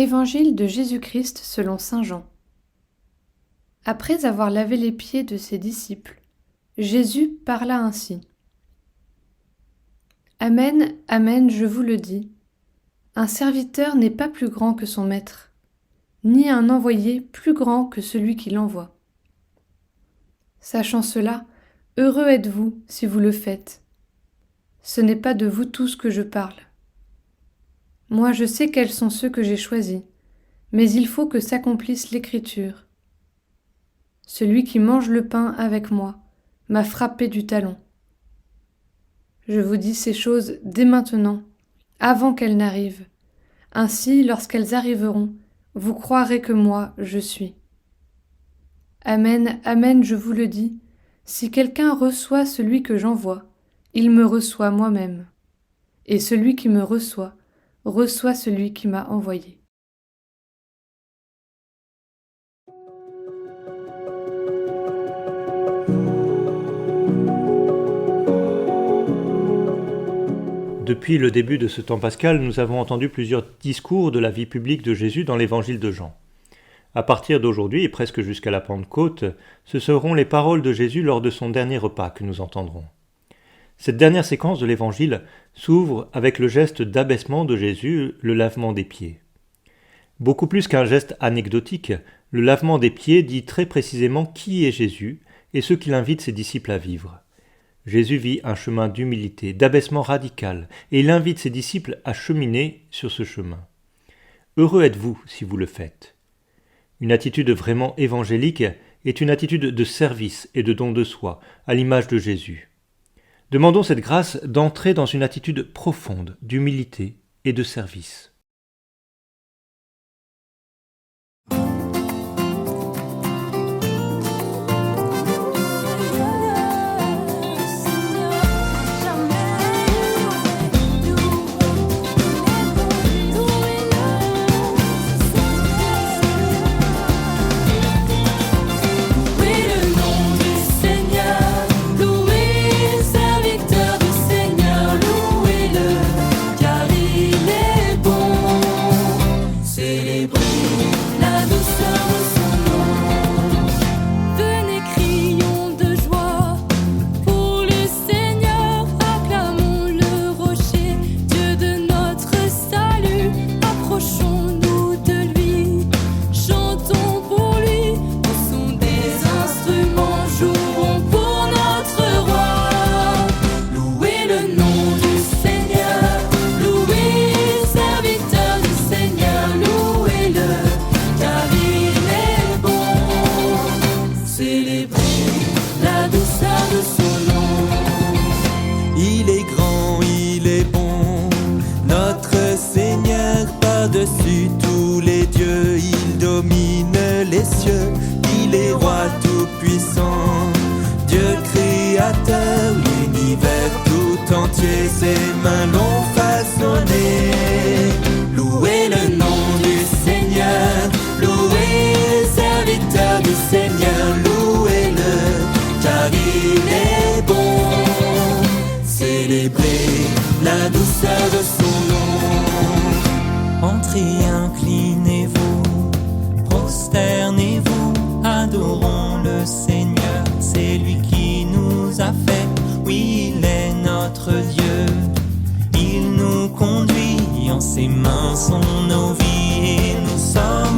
Évangile de Jésus-Christ selon saint Jean. Après avoir lavé les pieds de ses disciples, Jésus parla ainsi. Amen, amen, je vous le dis, un serviteur n'est pas plus grand que son maître, ni un envoyé plus grand que celui qui l'envoie. Sachant cela, heureux êtes-vous si vous le faites. Ce n'est pas de vous tous que je parle. Moi je sais quels sont ceux que j'ai choisis, mais il faut que s'accomplisse l'Écriture. Celui qui mange le pain avec moi m'a frappé du talon. Je vous dis ces choses dès maintenant, avant qu'elles n'arrivent. Ainsi, lorsqu'elles arriveront, vous croirez que moi, je suis. Amen, amen, je vous le dis, si quelqu'un reçoit celui que j'envoie, il me reçoit moi-même. Et celui qui me reçoit celui qui m'a envoyé. Depuis le début de ce temps pascal, nous avons entendu plusieurs discours de la vie publique de Jésus dans l'évangile de Jean. À partir d'aujourd'hui, et presque jusqu'à la Pentecôte, ce seront les paroles de Jésus lors de son dernier repas que nous entendrons. Cette dernière séquence de l'évangile s'ouvre avec le geste d'abaissement de Jésus, le lavement des pieds. Beaucoup plus qu'un geste anecdotique, le lavement des pieds dit très précisément qui est Jésus et ce qu'il invite ses disciples à vivre. Jésus vit un chemin d'humilité, d'abaissement radical, et il invite ses disciples à cheminer sur ce chemin. Heureux êtes-vous si vous le faites. Une attitude vraiment évangélique est une attitude de service et de don de soi, à l'image de Jésus. Demandons cette grâce d'entrer dans une attitude profonde d'humilité et de service. Il est grand, il est bon, notre Seigneur par-dessus tous les dieux, il domine les cieux, il est roi tout-puissant, Dieu créateur, l'univers tout entier, ses mains l'ont façonné. Louez le nom du Seigneur, louez, serviteur du Seigneur, louez-le, car il est bon. Célébrez la douceur de son nom. Entrez, inclinez-vous, prosternez-vous, adorons le Seigneur, c'est lui qui nous a fait, oui, il est notre Dieu. Il nous conduit, en ses mains sont nos vies, et nous sommes